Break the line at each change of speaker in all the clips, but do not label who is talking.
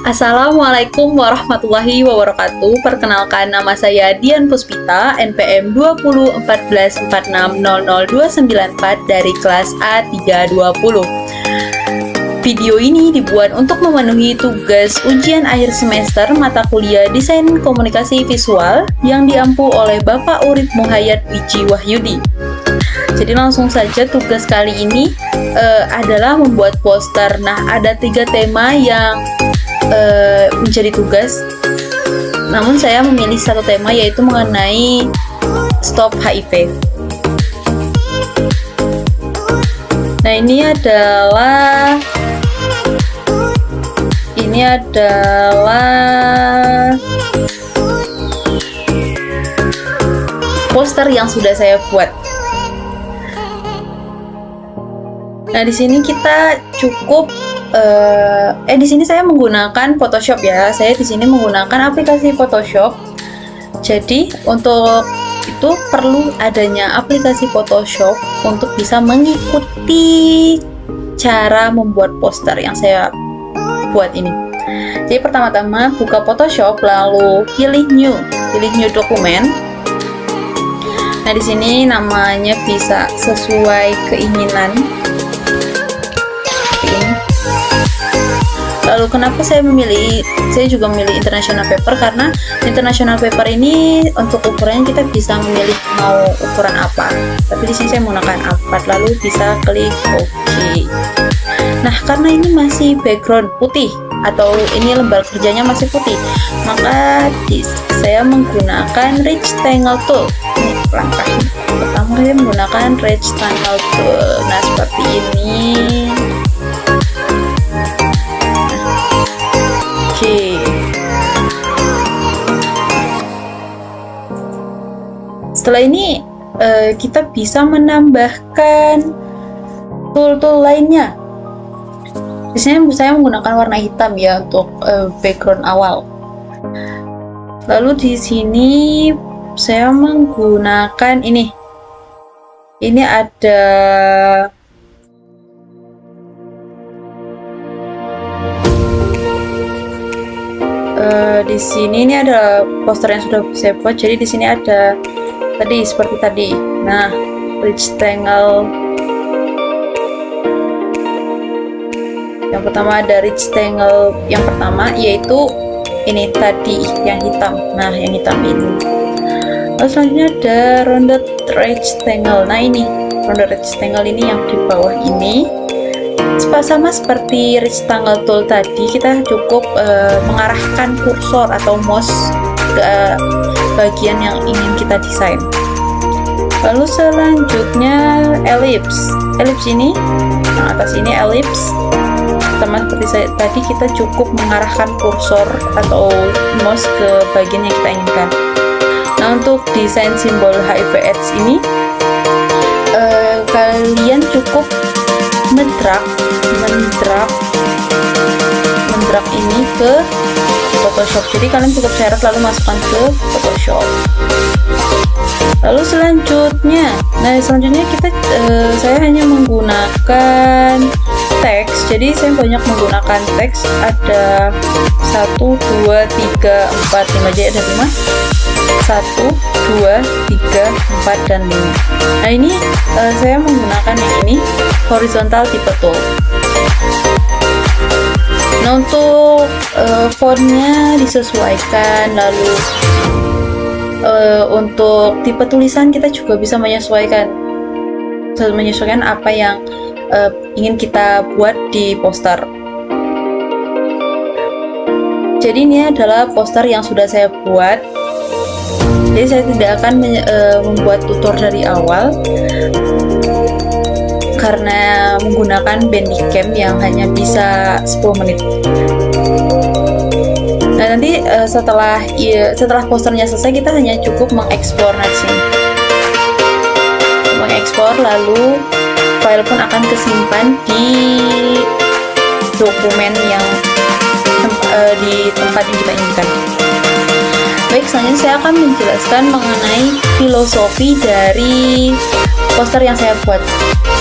Assalamualaikum warahmatullahi wabarakatuh. Perkenalkan, nama saya Dian Puspita, NPM 201446000294 dari kelas A320. Video ini dibuat untuk memenuhi tugas ujian akhir semester mata kuliah Desain Komunikasi Visual yang diampu oleh Bapak Urip Muhayyad Wiji Wahyudi. Jadi langsung saja, tugas kali ini adalah membuat poster. Nah, ada 3 tema yang menjadi tugas. Namun saya memilih satu tema, yaitu mengenai Stop HIV. Nah, ini adalah poster yang sudah saya buat. Nah, di sini kita cukup di sini saya menggunakan Photoshop ya. Saya di sini menggunakan aplikasi Photoshop. Jadi untuk itu perlu adanya aplikasi Photoshop untuk bisa mengikuti cara membuat poster yang saya buat ini. Jadi pertama-tama buka Photoshop, lalu pilih new dokumen. Nah, di sini namanya bisa sesuai keinginan. Lalu kenapa saya juga memilih international paper, karena international paper ini untuk ukurannya kita bisa memilih mau ukuran apa. Tapi di sini saya menggunakan A4, lalu bisa klik OK. Nah, karena ini masih background putih atau ini lembar kerjanya masih putih, maka saya menggunakan rectangle tool. Ini langkah pertama, saya menggunakan rectangle tool. Nah, seperti ini. Setelah ini kita bisa menambahkan tool-tool lainnya. Di sini saya menggunakan warna hitam ya untuk background awal. Lalu di sini saya menggunakan ini. Ini ada di sini ini ada poster yang sudah saya buat. Jadi di sini ada seperti tadi. Nah, rectangle. Yang pertama ada rectangle yang pertama, yaitu ini tadi yang hitam. Nah, yang hitam ini. Lalu selanjutnya ada rounded rectangle. Nah, ini rounded rectangle ini yang di bawah ini. Sama seperti rectangle tool tadi, kita cukup mengarahkan kursor atau mouse ke bagian yang ingin kita desain. Lalu selanjutnya ellipse ini yang atas ini ellipse. Sama seperti tadi, kita cukup mengarahkan kursor atau mouse ke bagian yang kita inginkan. Nah, untuk desain simbol HIV/AIDS ini kalian cukup mendrag ini ke Photoshop. Jadi kalian cukup seret lalu masukkan ke Photoshop. Lalu selanjutnya saya hanya menggunakan teks. Jadi saya banyak menggunakan teks. Ada 1, 2, 3, 4, 5. Jadi ada 5. 1, 2, 3, 4, dan 5. Nah, ini saya menggunakan yang ini, horizontal type tool. Nah, untuk fontnya disesuaikan. Lalu untuk tipe tulisan kita juga bisa menyesuaikan apa yang ingin kita buat di poster. Jadi ini adalah poster yang sudah saya buat. Jadi saya tidak akan membuat tutor dari awal karena menggunakan Bandicam yang hanya bisa 10 menit. Nah, nanti setelah posternya selesai, kita hanya cukup mengekspor lalu file pun akan kesimpan di dokumen yang di tempat yang kita inginkan. Baik, selanjutnya saya akan menjelaskan mengenai filosofi dari poster yang saya buat.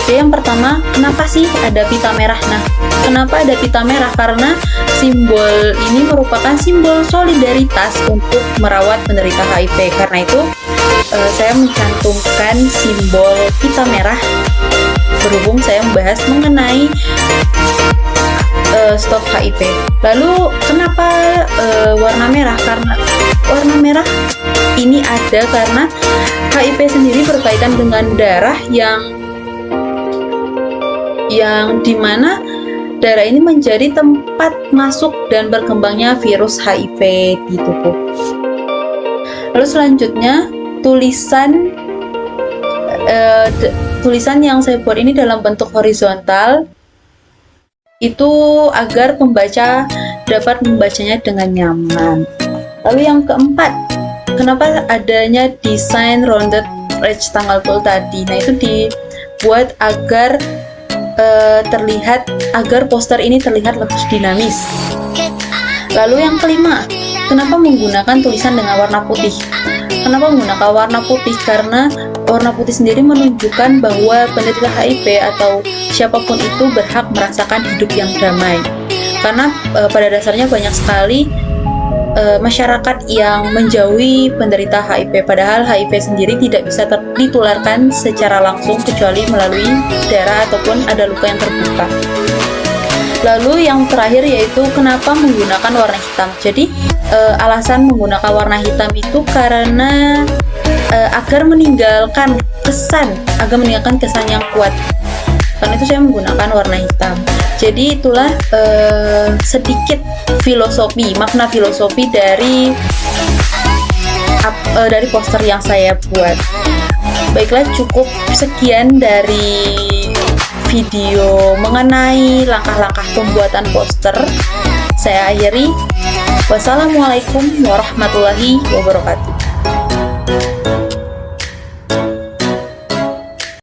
Jadi yang pertama, kenapa sih ada pita merah? Nah, kenapa ada pita merah? Karena simbol ini merupakan simbol solidaritas untuk merawat penderita HIV. Karena itu saya mencantumkan simbol pita merah berhubung saya membahas mengenai stop HIV. Lalu kenapa warna merah? Karena warna merah ini ada karena HIV sendiri berkaitan dengan darah yang dimana darah ini menjadi tempat masuk dan berkembangnya virus HIV di tubuh. Lalu selanjutnya tulisan yang saya buat ini dalam bentuk horizontal itu agar pembaca dapat membacanya dengan nyaman. Lalu yang keempat, kenapa adanya desain rounded edge tanggal full tadi? Nah, itu dibuat agar agar poster ini terlihat lebih dinamis. Lalu yang kelima, kenapa menggunakan tulisan dengan warna putih? Kenapa menggunakan warna putih? Karena warna putih sendiri menunjukkan bahwa penderita HIV atau siapapun itu berhak merasakan hidup yang damai. Karena pada dasarnya banyak sekali masyarakat yang menjauhi penderita HIV, padahal HIV sendiri tidak bisa ditularkan secara langsung kecuali melalui darah ataupun ada luka yang terbuka. Lalu yang terakhir yaitu kenapa menggunakan warna hitam. Jadi alasan menggunakan warna hitam itu karena agar meninggalkan kesan yang kuat. Karena itu saya menggunakan warna hitam. Jadi itulah sedikit makna filosofi dari poster yang saya buat. Baiklah, cukup sekian dari video mengenai langkah-langkah pembuatan poster. Saya akhiri. Wassalamualaikum warahmatullahi wabarakatuh.